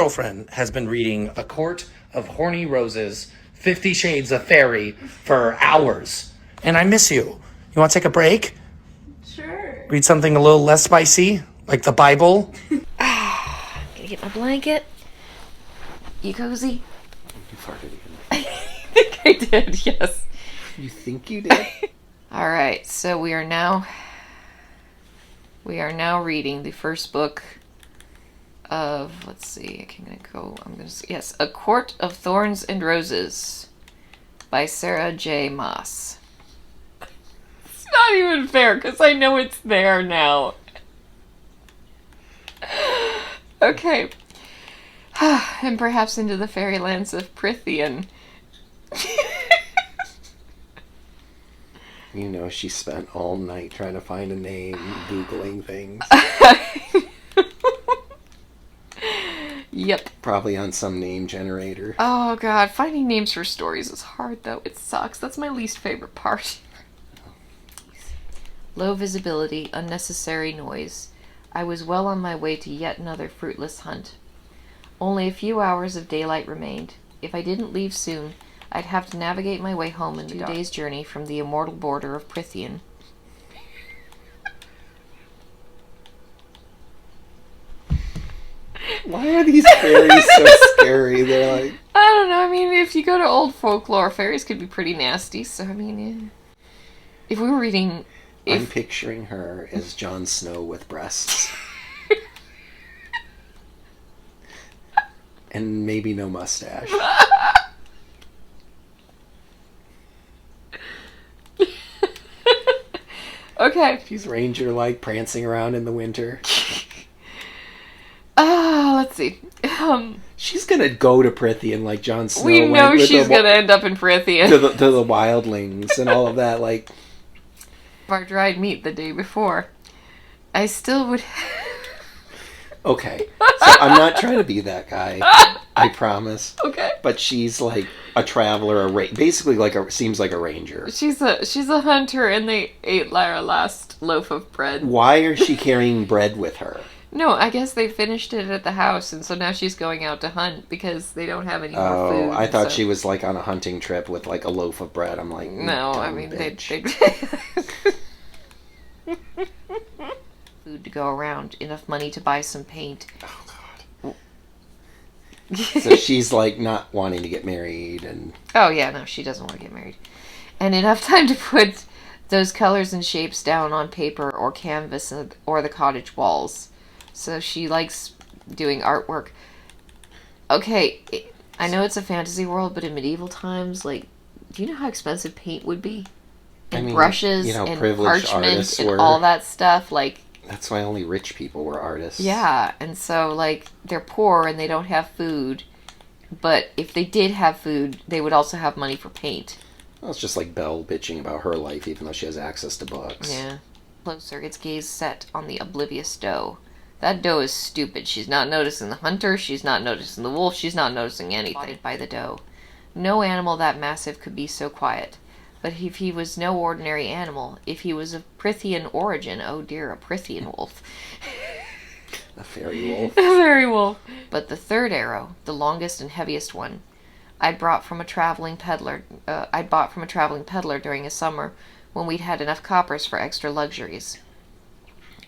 Girlfriend has been reading A Court of Horny Roses, 50 Shades of Fairy for hours. And I miss you. You want to take a break? Sure. Read something a little less spicy, like the Bible? Gonna get my blanket. You cozy? You farted again. I think I did, yes. You think you did? Alright, so we are now reading the first book of, let's see, yes, A Court of Thorns and Roses by Sarah J. Maas. It's not even fair, because I know it's there now. Okay. And perhaps into the fairylands of Prithian. You know, she spent all night trying to find a name, Googling things. Yep. Probably on some name generator. Oh god, finding names for stories is hard though. It sucks. That's my least favorite part. Low visibility, unnecessary noise. I was well on my way to yet another fruitless hunt. Only a few hours of daylight remained. If I didn't leave soon, I'd have to navigate my way home in the 2 days' journey from the immortal border of Prithian. Why are these fairies so scary? They're like... I don't know, I mean, if you go to old folklore, fairies could be pretty nasty, so I mean, if we were reading... I'm picturing her as Jon Snow with breasts. And maybe no mustache. Okay. She's ranger-like, prancing around in the winter. Let's see. She's gonna go to Prithian like Jon Snow. We know she's gonna end up in Prithian. To the wildlings and all of that, like... Our dried meat the day before. I still would... Okay. So I'm not trying to be that guy. I promise. Okay. But she's like a traveler, basically seems like a ranger. She's a hunter, and they ate our last loaf of bread. Why is she carrying bread with her? No, I guess they finished it at the house, and so now she's going out to hunt because they don't have any more food. Oh, I thought she was like on a hunting trip with like a loaf of bread. I'm like, no, I mean they food to go around, enough money to buy some paint. Oh God. So she's like not wanting to get married, and oh yeah, no, she doesn't want to get married, and enough time to put those colors and shapes down on paper or canvas or the cottage walls. So she likes doing artwork. Okay, I know it's a fantasy world, but in medieval times, like, do you know how expensive paint would be? And brushes, and parchment, and all that stuff, like... That's why only rich people were artists. Yeah, and so, like, they're poor and they don't have food, but if they did have food, they would also have money for paint. Well, it's just like Belle bitching about her life, even though she has access to books. Yeah. Closer, its gaze set on the oblivious doe. That doe is stupid. She's not noticing the hunter, she's not noticing the wolf, she's not noticing anything. Spotted by the doe. No animal that massive could be so quiet. But if he was no ordinary animal, if he was of Prithian origin, oh dear, a Prithian wolf. A fairy wolf. A fairy wolf. But the third arrow, the longest and heaviest one, I bought from a traveling peddler during a summer when we'd had enough coppers for extra luxuries.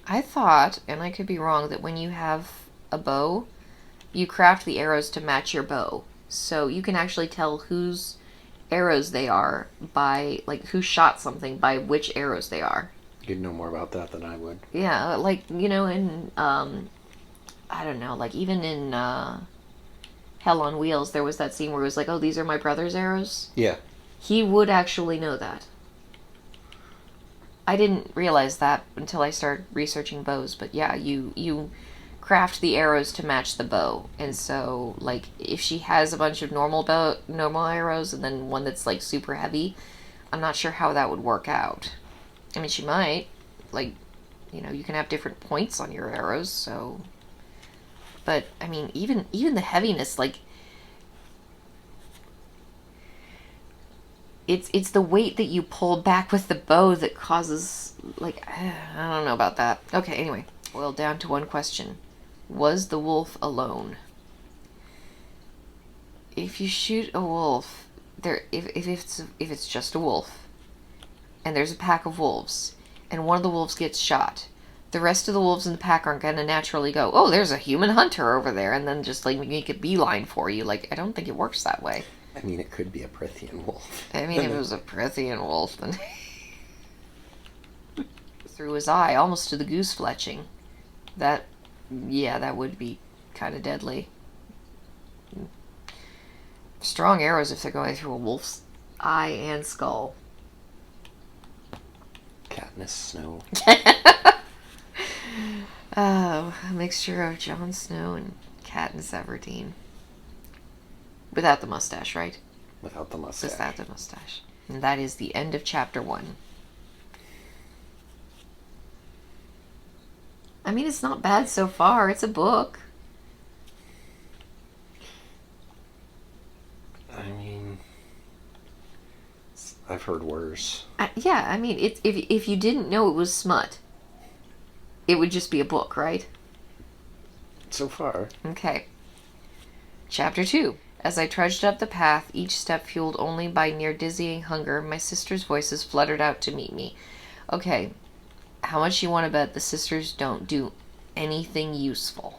I thought, and I could be wrong, that when you have a bow, you craft the arrows to match your bow. So you can actually tell whose arrows they are by, like, who shot something by which arrows they are. You'd know more about that than I would. Yeah, like, you know, in, I don't know, like, even in, Hell on Wheels, there was that scene where it was like, oh, these are my brother's arrows? Yeah. He would actually know that. I didn't realize that until I started researching bows, but yeah, you craft the arrows to match the bow. And so, like, if she has a bunch of normal arrows and then one that's, like, super heavy, I'm not sure how that would work out. I mean, she might. Like, you know, you can have different points on your arrows, so... But, I mean, even the heaviness, like... It's the weight that you pull back with the bow that causes, like, I don't know about that. Okay, anyway, boiled down to one question. Was the wolf alone? if you shoot a wolf, if it's just a wolf, and there's a pack of wolves, and one of the wolves gets shot, the rest of the wolves in the pack aren't gonna naturally go, oh, there's a human hunter over there, and then just like make a beeline for you. Like, I don't think it works that way. I mean, it could be a Prithian wolf. I mean, if it was a Prithian wolf, then through his eye, almost to the goose fletching. That would be kind of deadly. Strong arrows if they're going through a wolf's eye and skull. Katniss Snow. Oh, a mixture of Jon Snow and Katniss Everdeen. Without the mustache, right? Without the mustache. Without the mustache. And that is the end of chapter 1. I mean, it's not bad so far. It's a book. I mean, I've heard worse. Yeah, I mean, if you didn't know it was smut, it would just be a book, right? So far. Okay. Chapter 2. As I trudged up the path, each step fueled only by near-dizzying hunger, my sister's voices fluttered out to meet me. Okay, how much you want to bet the sisters don't do anything useful?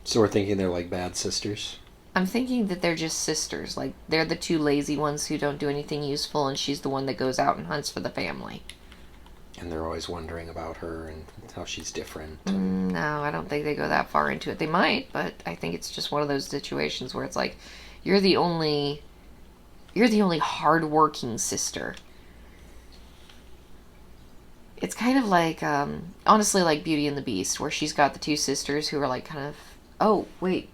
So we're thinking they're like bad sisters? I'm thinking that they're just sisters. Like, they're the two lazy ones who don't do anything useful, and she's the one that goes out and hunts for the family. And they're always wondering about her and how she's different. No, I don't think they go that far into it. They might, but I think it's just one of those situations where it's like, you're the only hard-working sister. It's kind of like, honestly, like Beauty and the Beast, where she's got the two sisters who are like kind of, oh, wait.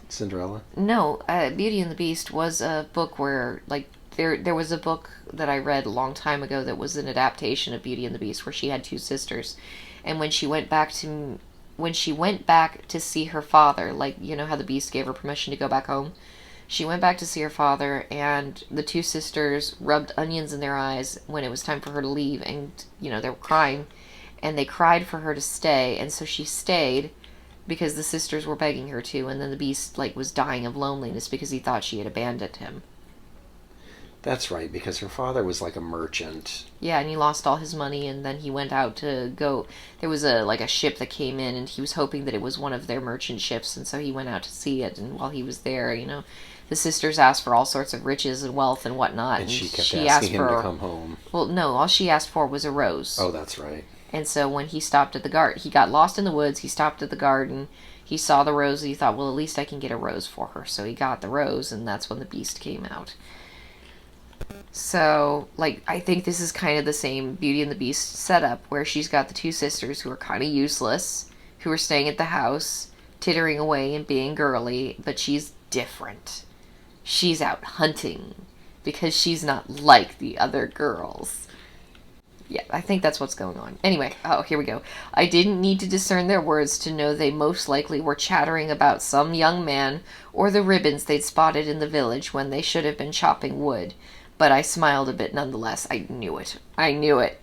Cinderella? No, Beauty and the Beast was a book where, like, there was a book that I read a long time ago that was an adaptation of Beauty and the Beast where she had two sisters. And when she went back to see her father, like, you know how the Beast gave her permission to go back home? She went back to see her father, and the two sisters rubbed onions in their eyes when it was time for her to leave, and, you know, they were crying, and they cried for her to stay, and so she stayed because the sisters were begging her to, and then the Beast, like, was dying of loneliness because he thought she had abandoned him. That's right, because her father was like a merchant. Yeah, and he lost all his money, and then he went out to go... There was a ship that came in, and he was hoping that it was one of their merchant ships, and so he went out to see it, and while he was there, you know, the sisters asked for all sorts of riches and wealth and whatnot. And she kept asking him to come home. Well, no, all she asked for was a rose. Oh, that's right. And so when he stopped at the garden, he got lost in the woods, he stopped at the garden, he saw the rose, and he thought, well, at least I can get a rose for her. So he got the rose, and that's when the Beast came out. So, like, I think this is kind of the same Beauty and the Beast setup, where she's got the two sisters who are kind of useless, who are staying at the house, tittering away and being girly, but she's different. She's out hunting, because she's not like the other girls. Yeah, I think that's what's going on. Anyway, oh, here we go. I didn't need to discern their words to know they most likely were chattering about some young man or the ribbons they'd spotted in the village when they should have been chopping wood. But I smiled a bit nonetheless. I knew it. I knew it.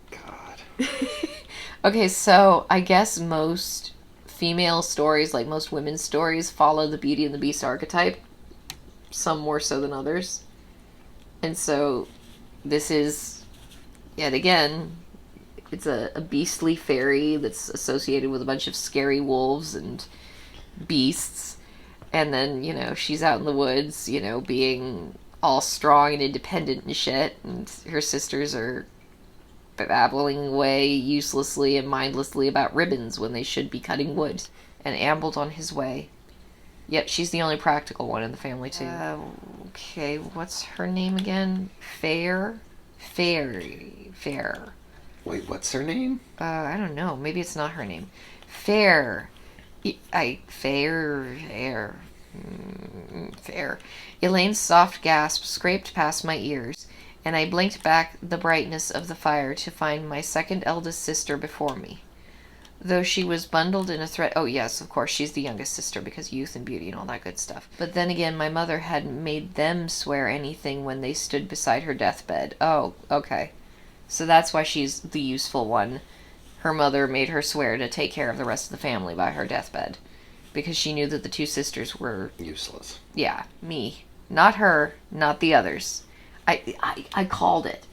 God. Okay, so I guess most female stories, like most women's stories, follow the Beauty and the Beast archetype. Some more so than others. And so this is, yet again, it's a beastly fairy that's associated with a bunch of scary wolves and beasts. And then, you know, she's out in the woods, you know, being all strong and independent and shit. And her sisters are babbling away uselessly and mindlessly about ribbons when they should be cutting wood. And ambled on his way. Yep, she's the only practical one in the family, too. Okay, what's her name again? Fair? Fair. Wait, what's her name? I don't know. Maybe it's not her name. Fair. Fair. Elaine's soft gasp scraped past my ears, and I blinked back the brightness of the fire to find my second eldest sister before me. Though she was bundled in a thread... Oh, yes, of course, she's the youngest sister, because youth and beauty and all that good stuff. But then again, my mother hadn't made them swear anything when they stood beside her deathbed. Oh, okay. So that's why she's the useful one. her mother made her swear to take care of the rest of the family by her deathbed. Because she knew that the two sisters were... Useless. Yeah, me. Not her, not the others. I called it.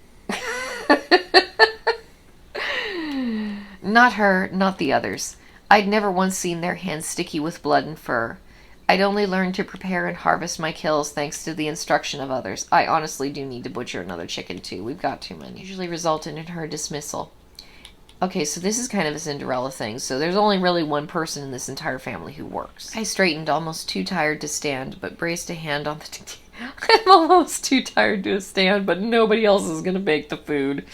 Not her, not the others. I'd never once seen their hands sticky with blood and fur. I'd only learned to prepare and harvest my kills thanks to the instruction of others. I honestly do need to butcher another chicken too. We've got too many. Usually resulted in her dismissal. Okay, so this is kind of a Cinderella thing. So there's only really one person in this entire family who works. I straightened, almost too tired to stand, but braced a hand on the... I'm almost too tired to stand, but nobody else is going to bake the food.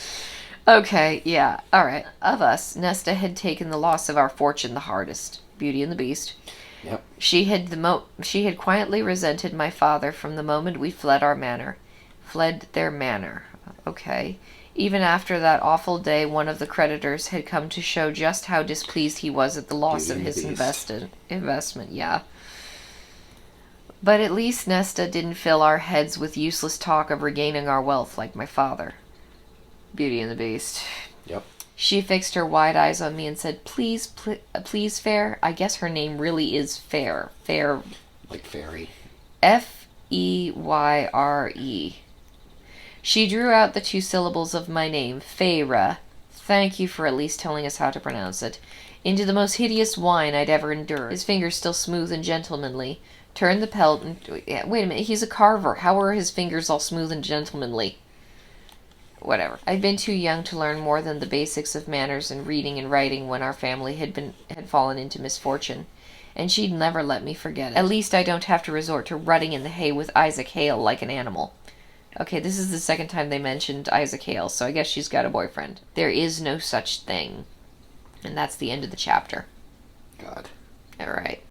Okay, yeah, alright. Of us, Nesta had taken the loss of our fortune the hardest. Beauty and the Beast. Yep. She had quietly resented my father from the moment we fled our manor. Fled their manor. Okay. Even after that awful day, one of the creditors had come to show just how displeased he was at the loss of his investment. Yeah. But at least Nesta didn't fill our heads with useless talk of regaining our wealth like my father. Beauty and the Beast. Yep. She fixed her wide eyes on me and said, please, please, Fair. I guess her name really is Fair. Fair. Like fairy. F-E-Y-R-E. She drew out the 2 syllables of my name, Feyre. Thank you for at least telling us how to pronounce it. Into the most hideous whine I'd ever endured. His fingers still smooth and gentlemanly. Turned the pelt and... Wait a minute, he's a carver. How are his fingers all smooth and gentlemanly? Whatever. I'd been too young to learn more than the basics of manners and reading and writing when our family had fallen into misfortune. And she'd never let me forget it. At least I don't have to resort to rutting in the hay with Isaac Hale like an animal. Okay, this is the second time they mentioned Isaac Hale, so I guess she's got a boyfriend. There is no such thing. And that's the end of the chapter. God. Alright.